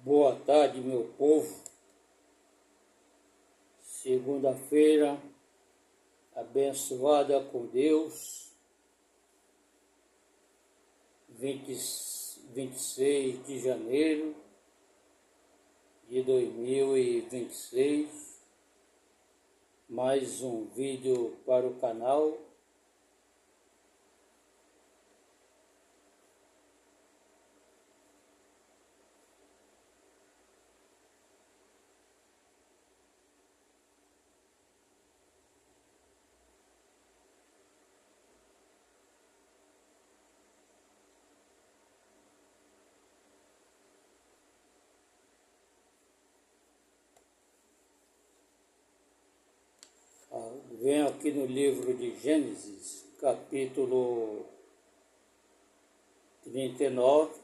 Boa tarde, meu povo. Segunda-feira, abençoada com Deus, 26 de janeiro de 2026. Mais um vídeo para o canal. Venho aqui no livro de Gênesis, capítulo 39,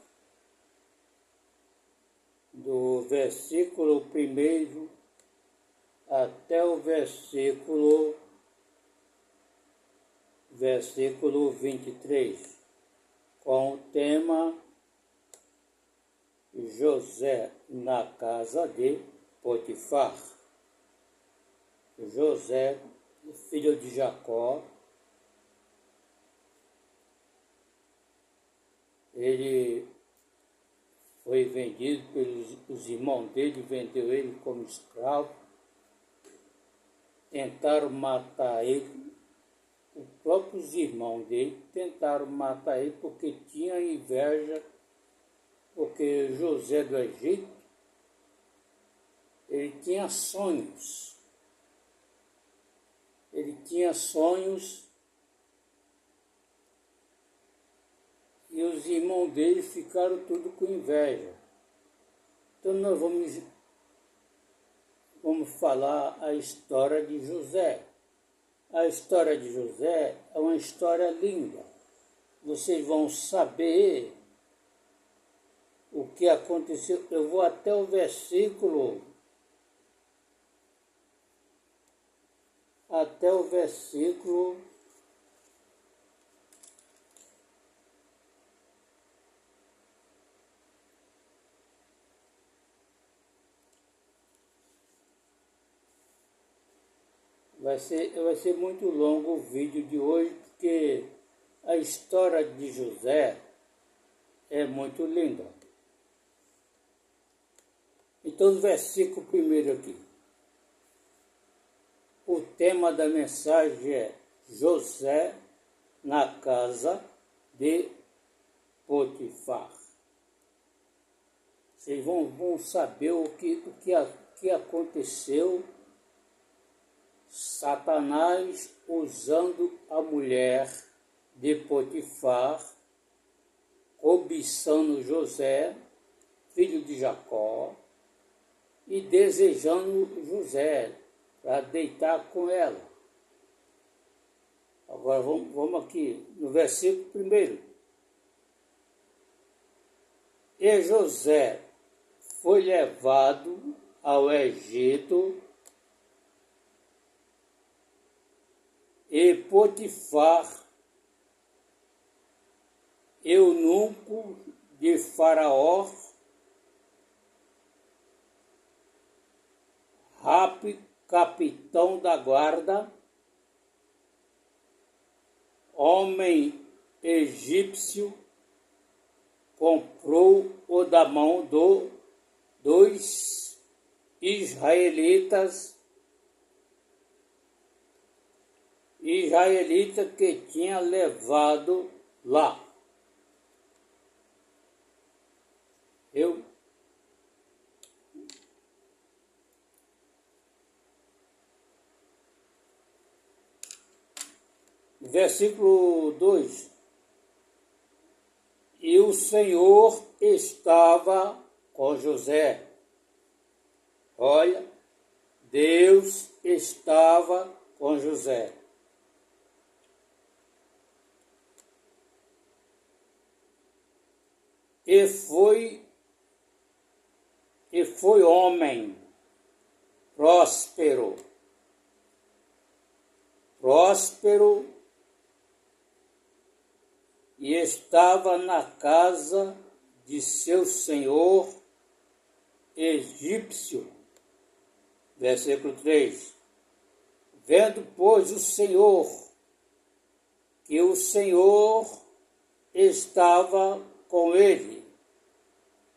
do versículo 1 até o versículo 23, com o tema José na casa de Potifar. José, filho de Jacó, ele foi vendido pelos irmãos dele, vendeu ele como escravo, tentaram matar ele, os próprios irmãos dele tentaram matar ele porque tinha inveja, porque José do Egito, ele tinha sonhos. Ele tinha sonhos e os irmãos dele ficaram tudo com inveja. Então nós vamos falar a história de José. A história de José é uma história linda. Vocês vão saber o que aconteceu. Eu vou até o versículo... Vai ser muito longo o vídeo de hoje, porque a história de José é muito linda. Então, no versículo 1 aqui. O tema da mensagem é José na casa de Potifar. Vocês vão saber o que aconteceu. Satanás usando a mulher de Potifar, cobiçando José, filho de Jacó, e desejando José para deitar com ela. Agora vamos aqui no versículo 1. E José foi levado ao Egito, e Potifar, eunuco de Faraó, capitão da guarda, homem egípcio, comprou-o da mão dos israelitas que tinha levado lá. Versículo 2. E o Senhor estava com José. Olha, Deus estava com José. E foi homem próspero, e estava na casa de seu senhor egípcio. Versículo 3. Vendo, pois, o Senhor, que o Senhor estava com ele,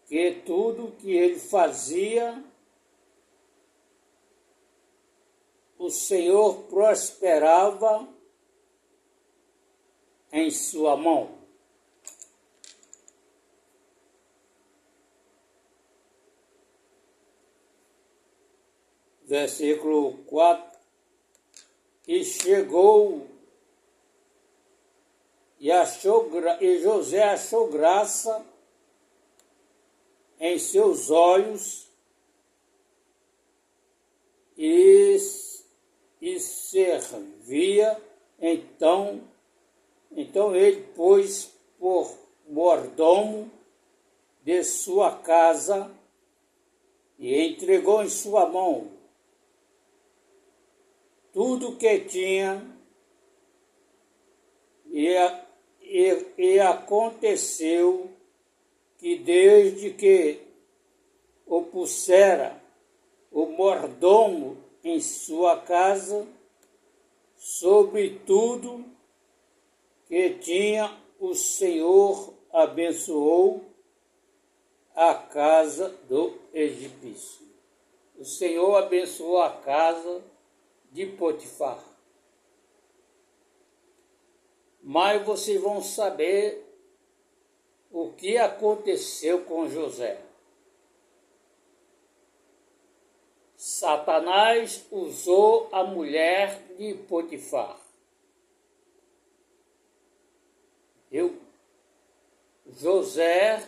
que tudo que ele fazia, o Senhor prosperava em sua mão. Versículo 4. E chegou e José achou graça em seus olhos e servia. Então ele pôs por mordomo de sua casa e entregou em sua mão tudo que tinha, e aconteceu que desde que o pusera o mordomo em sua casa, sobre tudo que tinha, o Senhor abençoou a casa do egípcio. O Senhor abençoou a casa de Potifar. Mas vocês vão saber o que aconteceu com José. Satanás usou a mulher de Potifar. José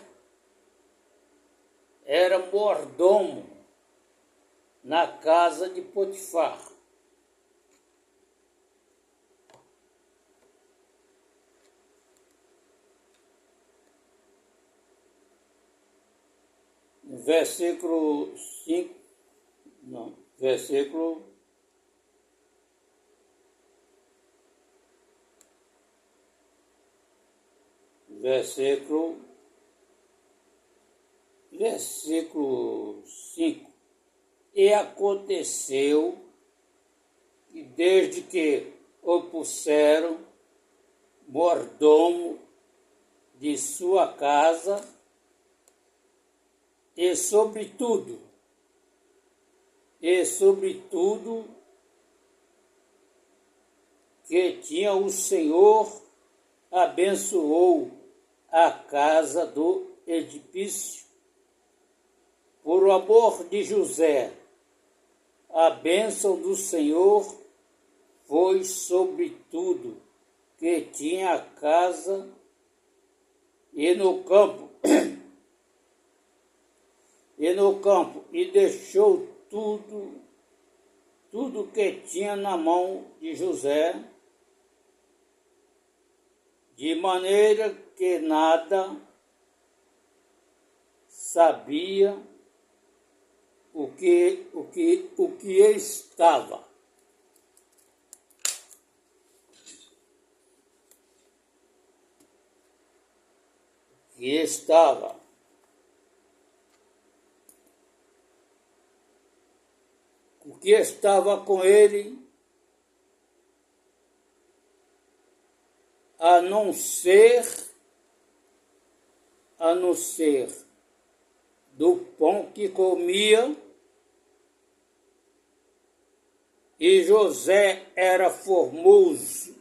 era mordomo na casa de Potifar. Versículo 5, não, versículo 5. E aconteceu que desde que o puseram mordomo de sua casa, e sobre tudo que tinha, o Senhor abençoou a casa do egípcio. Por amor de José, a bênção do Senhor foi sobre tudo que tinha a casa e no campo, e deixou tudo que tinha na mão de José, de maneira que nada sabia o que estava. O que estava com ele, a não ser do pão que comia. E José era formoso,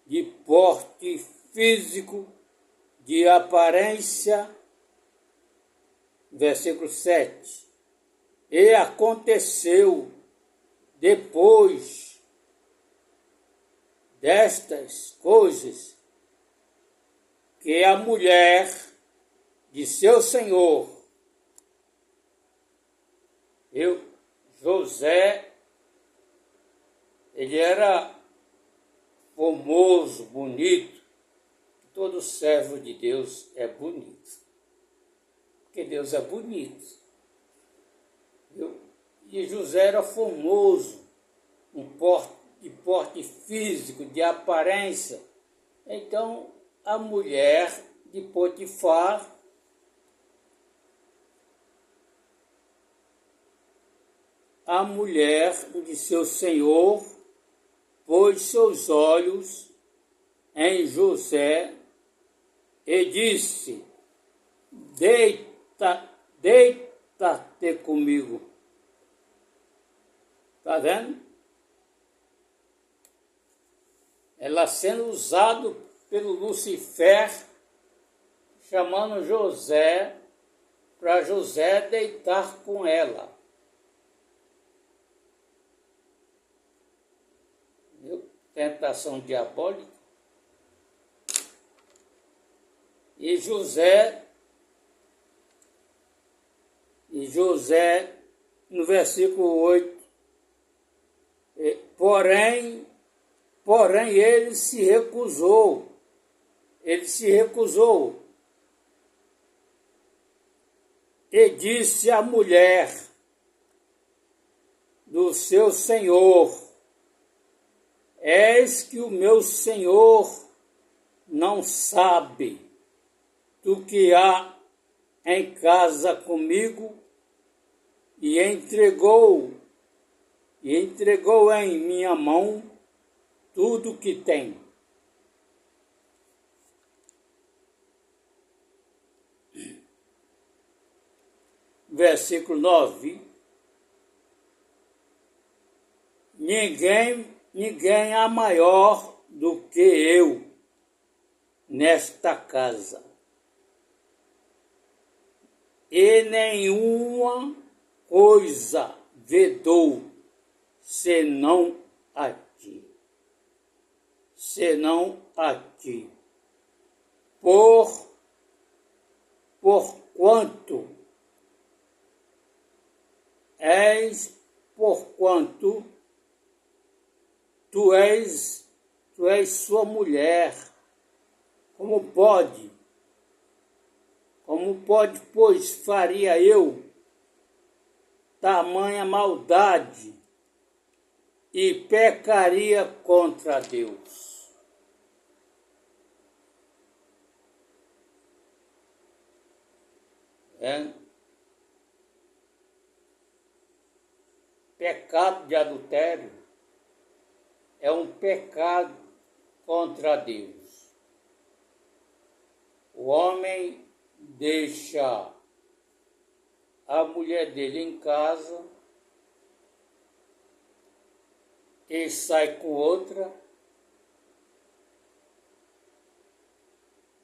de porte físico, de aparência. Versículo 7. E aconteceu depois destas coisas que a mulher de seu senhor, José, ele era formoso, bonito. Todo servo de Deus é bonito, porque Deus é bonito. E José era formoso, de porte físico, de aparência. Então, a mulher de Potifar a mulher de seu senhor pôs seus olhos em José e disse: deita-te comigo. Está vendo? Ela sendo usado pelo Lucifer, chamando José, para José deitar com ela. Viu? Tentação diabólica. E José, no versículo 8, porém ele se recusou, e disse à mulher do seu senhor: eis que o meu senhor não sabe do que há em casa comigo, e entregou em minha mão tudo que tem. Versículo 9. Ninguém há maior do que eu nesta casa, e nenhuma coisa vedou senão a ti. Porquanto tu és sua mulher. Como pode, pois, faria eu tamanha maldade e pecaria contra Deus? Pecado de adultério é um pecado contra Deus. O homem deixa a mulher dele em casa e sai com outra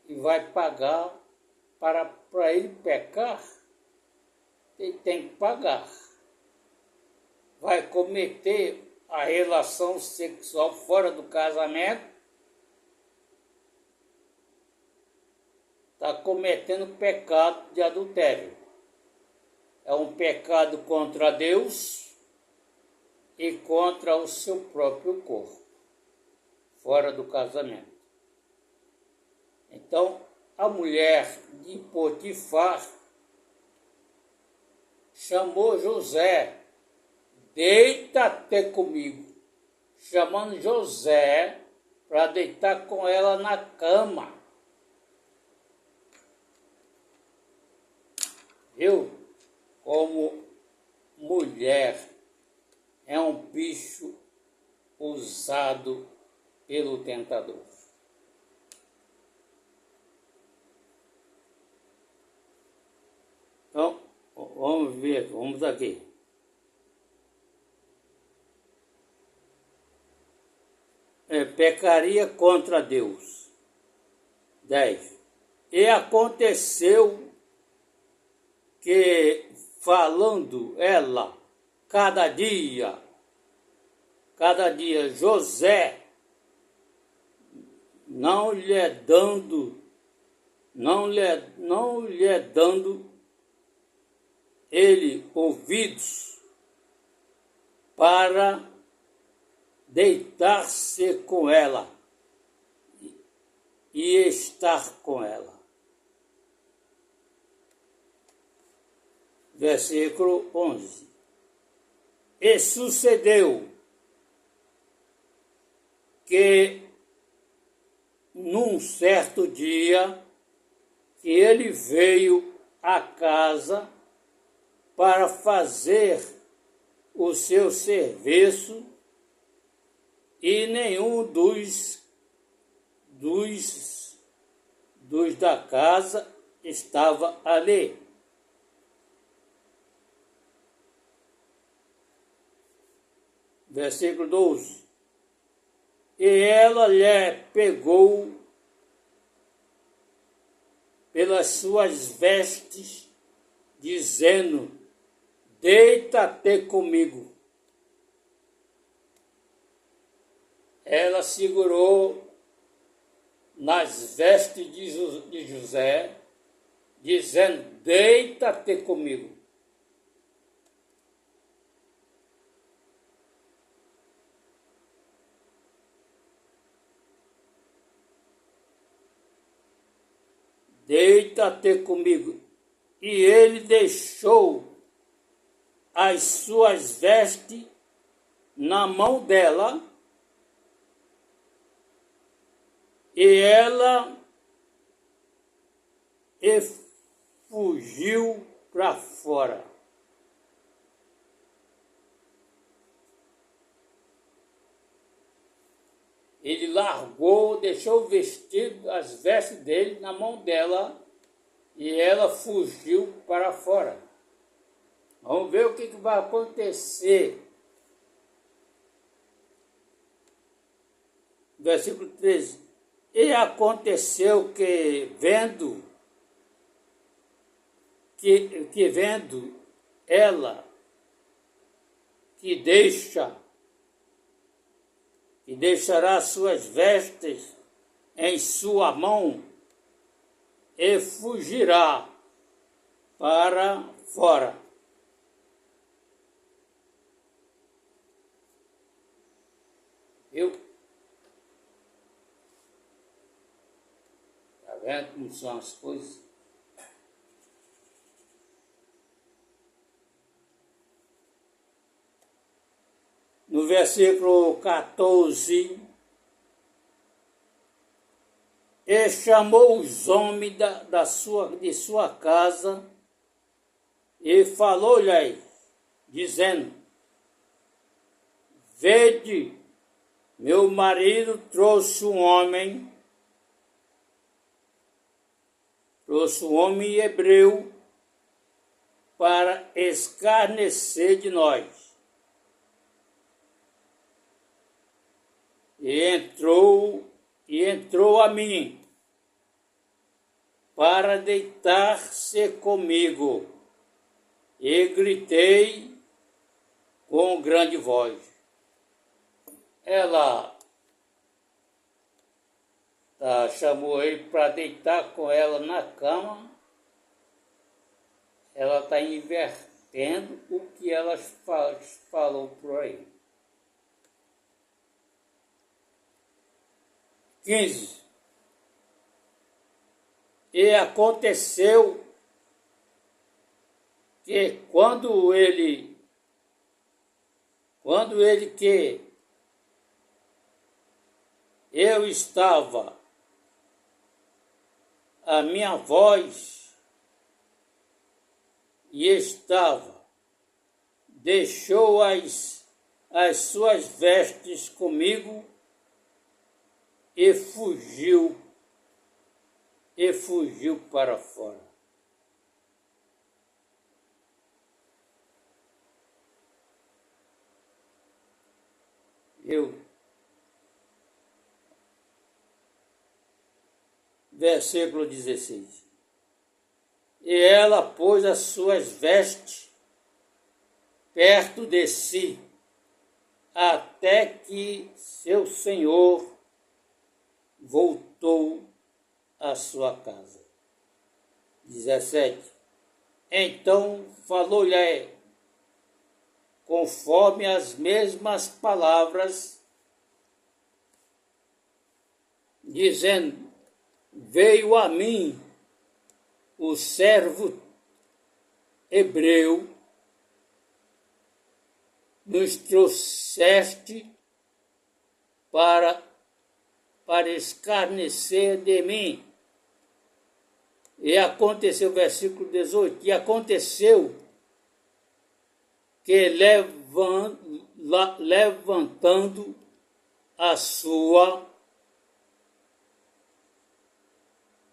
e vai pagar para ele pecar. Ele tem que pagar. Vai cometer a relação sexual fora do casamento, está cometendo pecado de adultério. É um pecado contra Deus e contra o seu próprio corpo, fora do casamento. Então, a mulher de Potifar chamou José: deita-te comigo, chamando José para deitar com ela na cama. Viu? Como mulher é um bicho usado pelo tentador. Então, vamos ver, vamos aqui. Pecaria contra Deus. 10. E aconteceu que, falando ela, cada dia, José, não lhe dando ele ouvidos para deitar-se com ela e estar com ela. Versículo 11. E sucedeu que, num certo dia, que ele veio à casa para fazer o seu serviço, e nenhum dos da casa estava ali. Versículo 12. E ela lhe pegou pelas suas vestes, dizendo: deita-te comigo. Ela segurou nas vestes de José, dizendo: deita-te comigo. Deita-te comigo. E ele deixou as suas vestes na mão dela, e ela fugiu para fora. Ele largou, deixou o vestido, as vestes dele na mão dela, e ela fugiu para fora. Vamos ver o que vai acontecer. Versículo 13. E aconteceu que vendo ela que deixará suas vestes em sua mão e fugirá para fora. Viu? Está vendo como são as coisas? No versículo 14, e chamou os homens de sua casa e falou-lhe, dizendo: vede, meu marido trouxe um homem hebreu para escarnecer de nós. E entrou a mim para deitar-se comigo, e gritei com grande voz. Ela chamou ele para deitar com ela na cama. Ela está invertendo o que ela falou por aí. 15. E aconteceu que quando ele que eu estava, a minha voz e estava, deixou as suas vestes comigo e fugiu para fora. Versículo 16. E ela pôs as suas vestes perto de si, até que seu senhor voltou à sua casa. 17. Então falou-lhe conforme as mesmas palavras, dizendo: veio a mim o servo hebreu, nos trouxeste para escarnecer de mim. E aconteceu, versículo 18, e aconteceu que levantando a sua,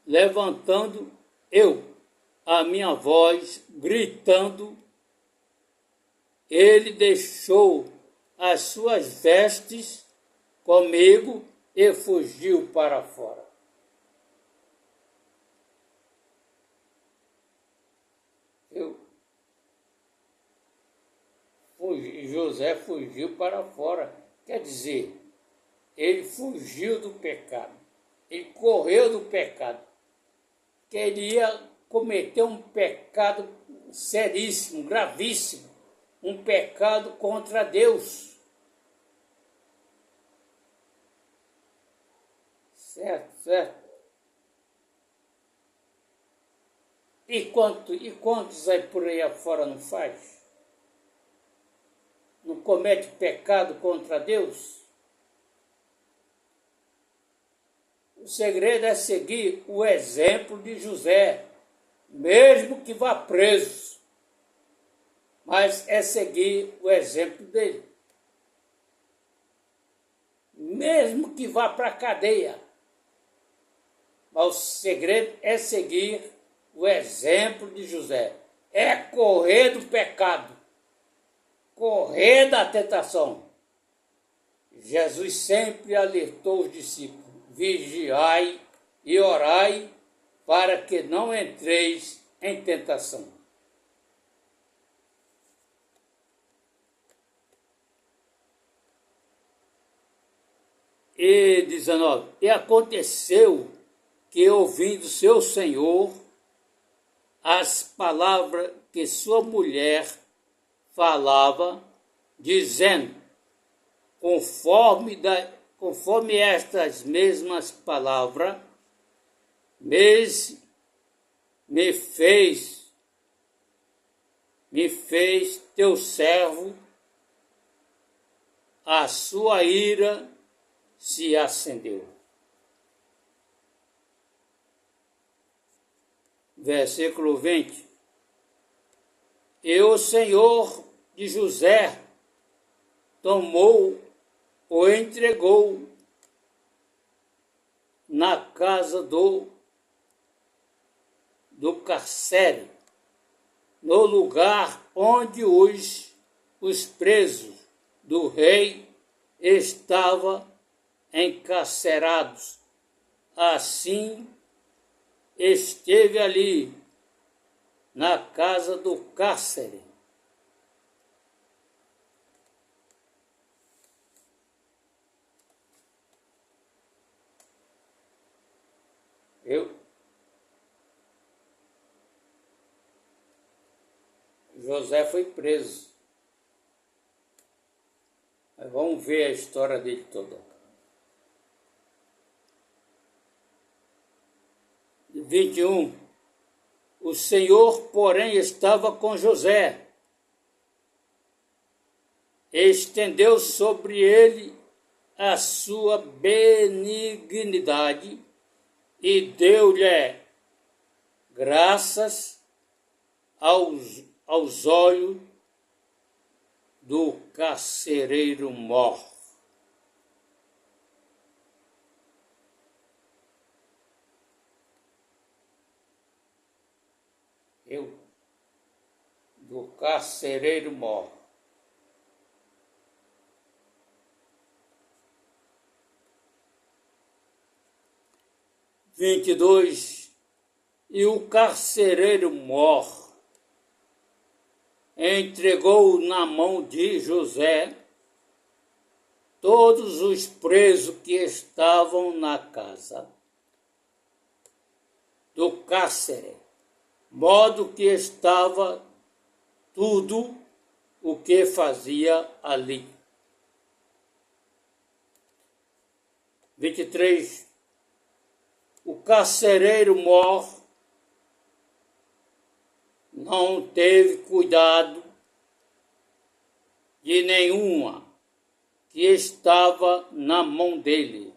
levantando eu a minha voz, gritando, ele deixou as suas vestes comigo e fugiu para fora. José fugiu para fora. Quer dizer, ele fugiu do pecado. Ele correu do pecado. Queria cometer um pecado seríssimo, gravíssimo. Um pecado contra Deus. Certo. E quantos aí por aí afora não faz? Não comete pecado contra Deus? O segredo é seguir o exemplo de José, mesmo que vá preso, mas é seguir o exemplo dele. Mesmo que vá para a cadeia, mas o segredo é seguir o exemplo de José. É correr do pecado, correr da tentação. Jesus sempre alertou os discípulos: vigiai e orai para que não entreis em tentação. E 19. E aconteceu que, ouvindo seu senhor as palavras que sua mulher falava, dizendo, conforme estas mesmas palavras, me fez teu servo, a sua ira se acendeu. Versículo 20. E o Senhor de José tomou o entregou na casa do carcere, no lugar onde os presos do rei estavam encarcerados. Assim, esteve ali, na casa do cárcere. José foi preso. Mas vamos ver a história dele toda. 21. O Senhor, porém, estava com José. Estendeu sobre ele a sua benignidade e deu-lhe graças aos olhos do carcereiro mor. Do carcereiro mor. E o carcereiro mor entregou na mão de José todos os presos que estavam na casa do cárcere, modo que estava tudo o que fazia ali. 23. O carcereiro mor não teve cuidado de nenhuma que estava na mão dele,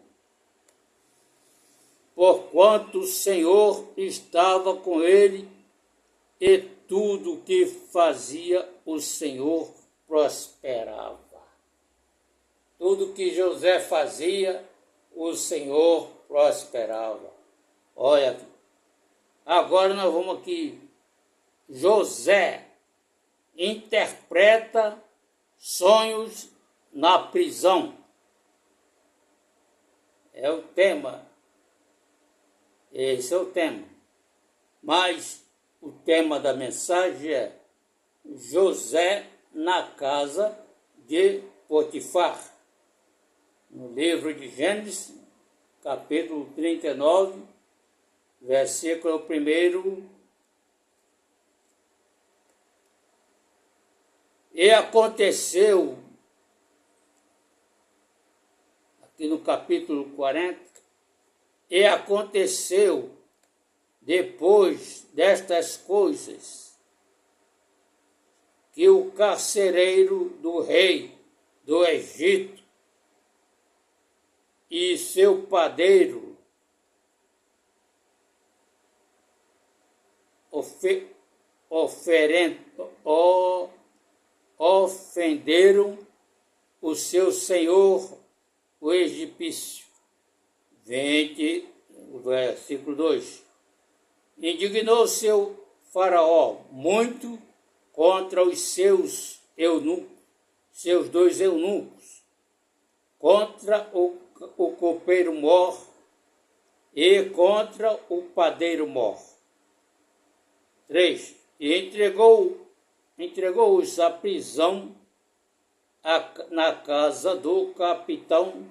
porquanto o Senhor estava com ele, e tudo o que fazia o Senhor prosperava. Tudo que José fazia, o Senhor prosperava. Olha aqui. Agora nós vamos aqui. José interpreta sonhos na prisão. É o tema. Esse é o tema. Mas o tema da mensagem é José na casa de Potifar. No livro de Gênesis, capítulo 39, versículo 1. E aconteceu, aqui no capítulo 40, e aconteceu depois destas coisas, que o carcereiro do rei do Egito e seu padeiro ofenderam o seu senhor, o egípcio. Versículo 2. Indignou-se o faraó muito contra os seus eunucos, seus 2 eunucos, contra o copeiro-mor e contra o padeiro-mor. 3. E entregou-os à prisão na casa do capitão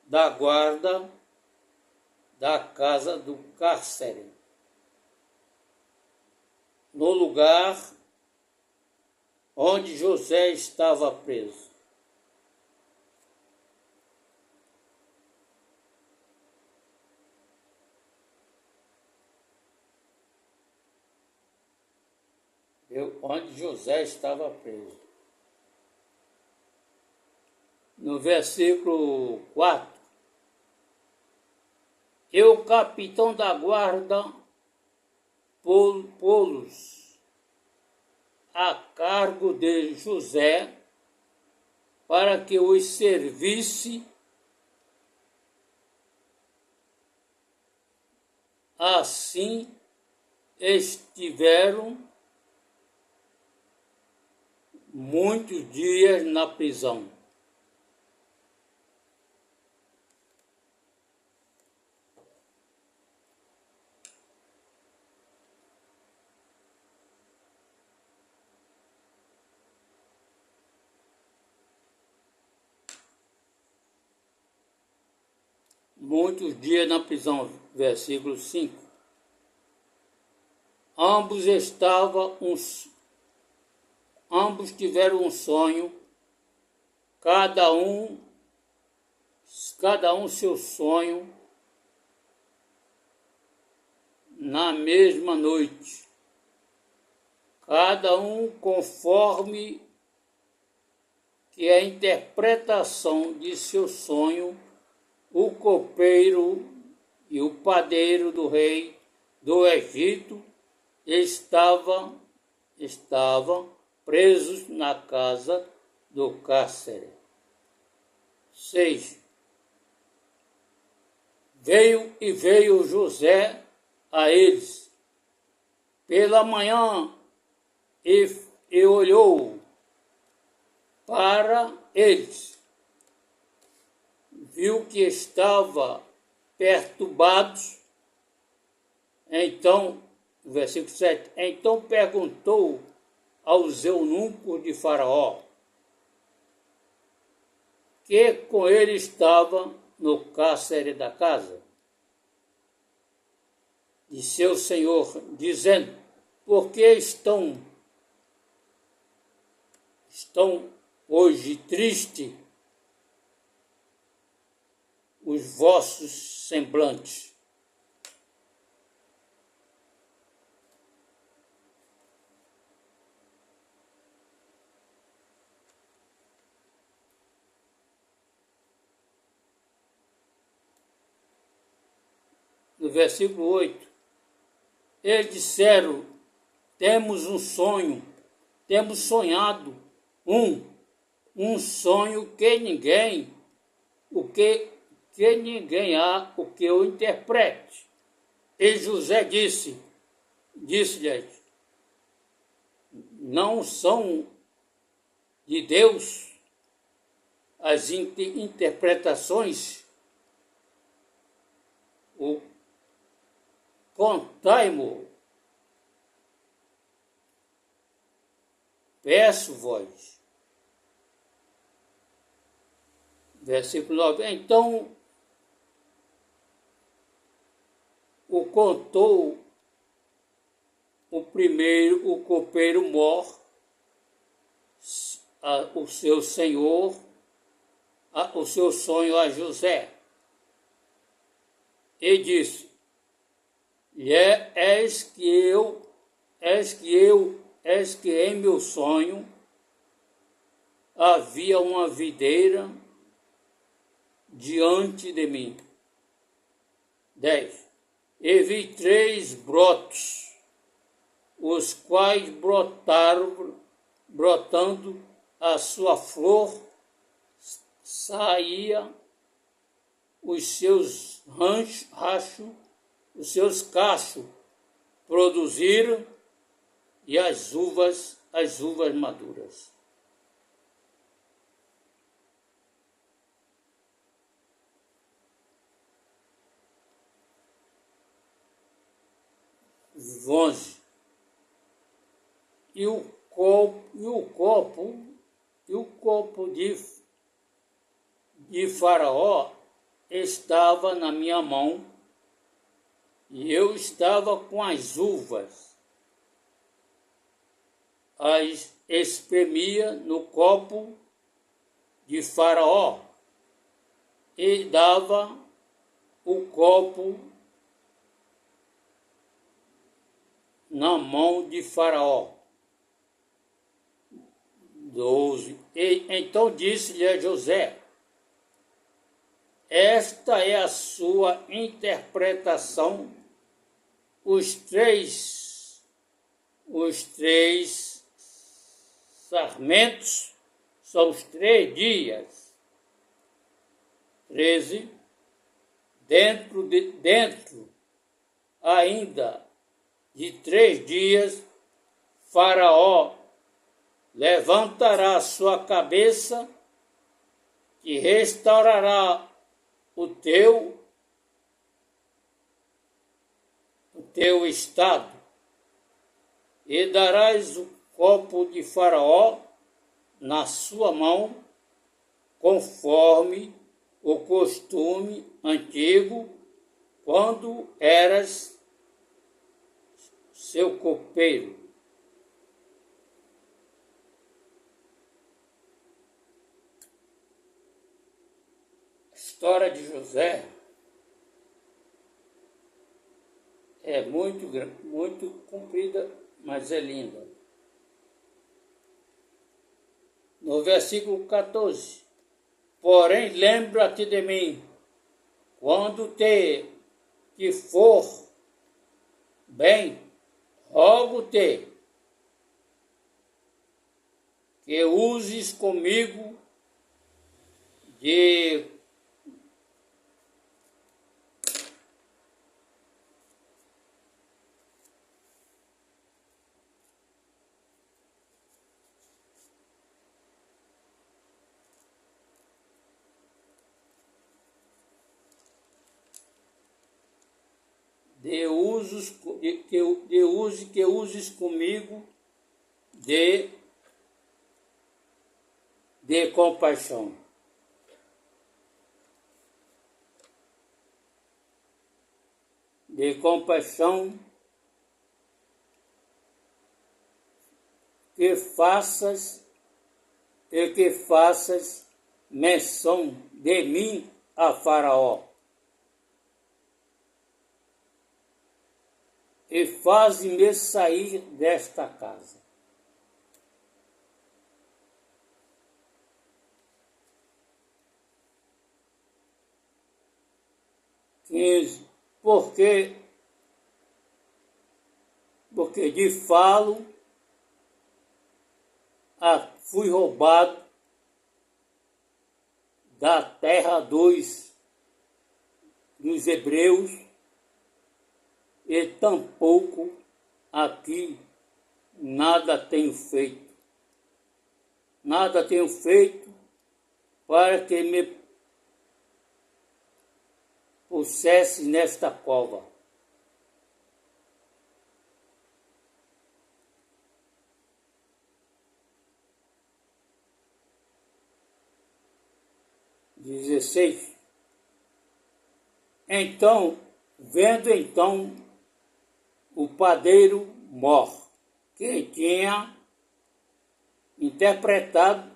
da guarda da casa do cárcere, no lugar onde José estava preso. Onde José estava preso. No versículo 4, e o capitão da guarda pô-los a cargo de José para que os servisse. Assim estiveram muitos dias na prisão. Muitos dias na prisão, versículo 5. Ambos tiveram um sonho, cada um seu sonho, na mesma noite, cada um conforme que a interpretação de seu sonho, o copeiro e o padeiro do rei do Egito estavam presos na casa do cárcere. 6. Veio José a eles pela manhã e olhou para eles. Viu que estava perturbados. Então, versículo 7, então perguntou aos eunucos de Faraó, que com ele estava no cárcere da casa de seu senhor, dizendo, por que estão hoje tristes os vossos semblantes? No versículo 8, eles disseram, temos um sonho, temos sonhado um, um sonho que ninguém há o que eu interprete. E José disse-lhes, não são de Deus as interpretações? Contai-mo, peço-vos. Versículo 9. Então o contou o copeiro Mor, o seu senhor, o seu sonho a José, e disse, és que em meu sonho havia uma videira diante de mim. 10. E vi 3 brotos, os quais brotando a sua flor, saía os seus rachos, os seus cachos produziram, e as uvas maduras. Onze. E o copo de Faraó estava na minha mão, e eu estava com as uvas, as espremia no copo de Faraó, e dava o copo na mão de Faraó. 12. E então disse-lhe a José, esta é a sua interpretação, os três sarmentos são os 3 dias. 13. Dentro ainda de 3 dias, Faraó levantará sua cabeça e restaurará o teu estado, e darás o copo de Faraó na sua mão, conforme o costume antigo, quando eras seu copeiro. A história de José é muito comprida, mas é linda. No versículo 14, porém lembra-te de mim, quando que for bem, rogo-te que uses comigo de uses comigo de compaixão. De compaixão, que faças menção de mim a Faraó. E faze-me sair desta casa. Porque de falo fui roubado da terra dos hebreus, e tampouco aqui nada tenho feito. Nada tenho feito para que me pusesse nesta cova. XVI. Então, vendo o padeiro Mor, que tinha interpretado,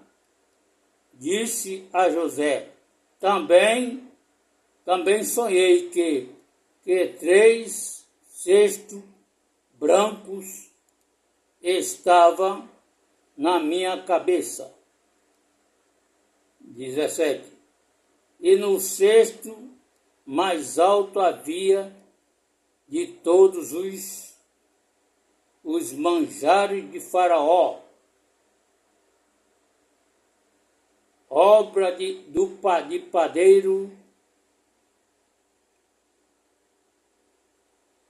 disse a José: também sonhei que 3 cestos brancos estavam na minha cabeça. 17. E no cesto mais alto havia de todos os manjares de Faraó, obra de padeiro,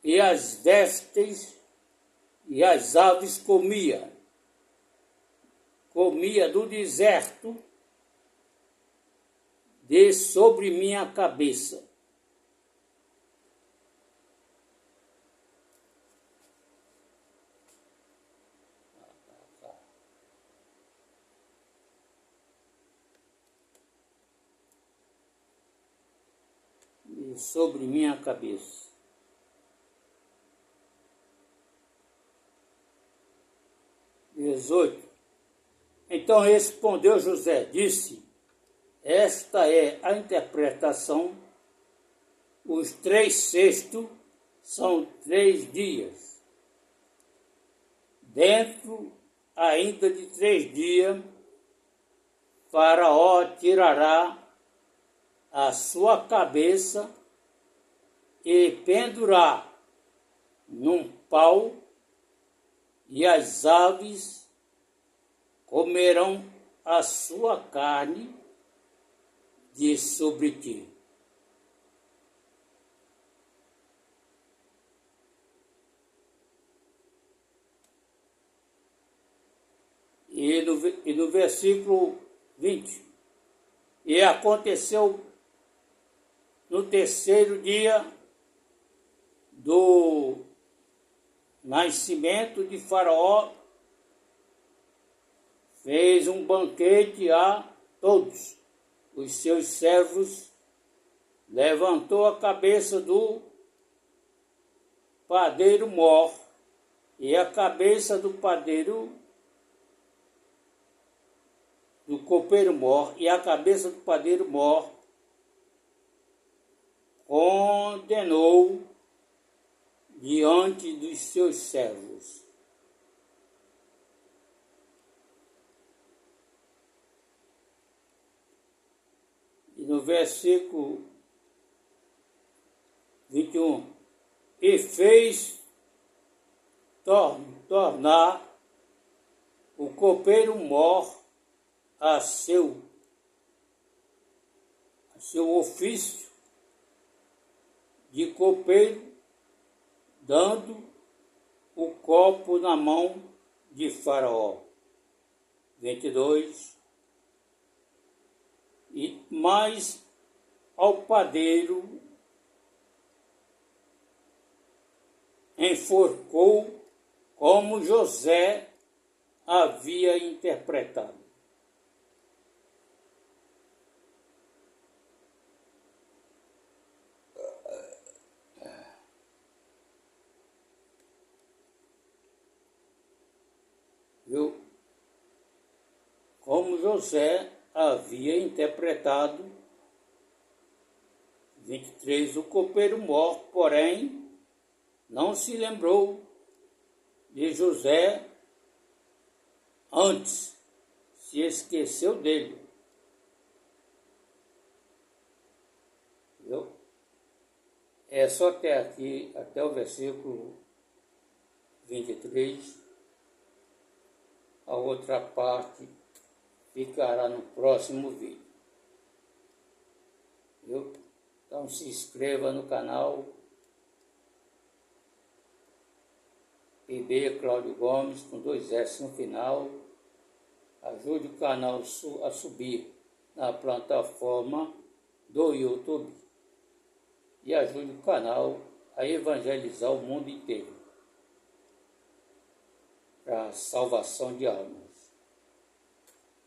e as vestes e as aves comia do deserto de sobre minha cabeça. E sobre minha cabeça. XVIII. Então respondeu José, disse: esta é a interpretação. Os 3 cestos são 3 dias. Dentro ainda de 3 dias, Faraó tirará a sua cabeça e pendurá num pau, e as aves comerão a sua carne de sobre ti. E no versículo 20, e aconteceu no 3º dia do nascimento de Faraó, fez um banquete a todos os seus servos, levantou a cabeça do padeiro Mor e a cabeça do copeiro Mor e a cabeça do padeiro Mor, condenou diante dos seus servos. E no versículo 21, e fez tornar o copeiro Mor a seu ofício de copeiro, dando o copo na mão de Faraó. 22. E mais ao padeiro enforcou como José havia interpretado. Viu? Como José havia interpretado. 23. O copeiro Mor, porém, não se lembrou de José, antes se esqueceu dele. Viu? É só até aqui, até o versículo 23. A outra parte ficará no próximo vídeo. Viu? Então se inscreva no canal PB Cláudio Gomes com 2 S no final. Ajude o canal a subir na plataforma do YouTube e ajude o canal a evangelizar o mundo inteiro para a salvação de almas.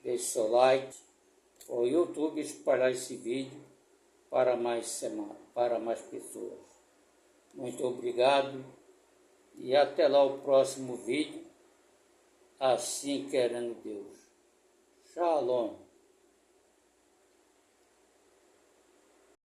Deixe seu like para o YouTube espalhar esse vídeo para mais pessoas. Muito obrigado e até lá o próximo vídeo, assim querendo Deus. Shalom.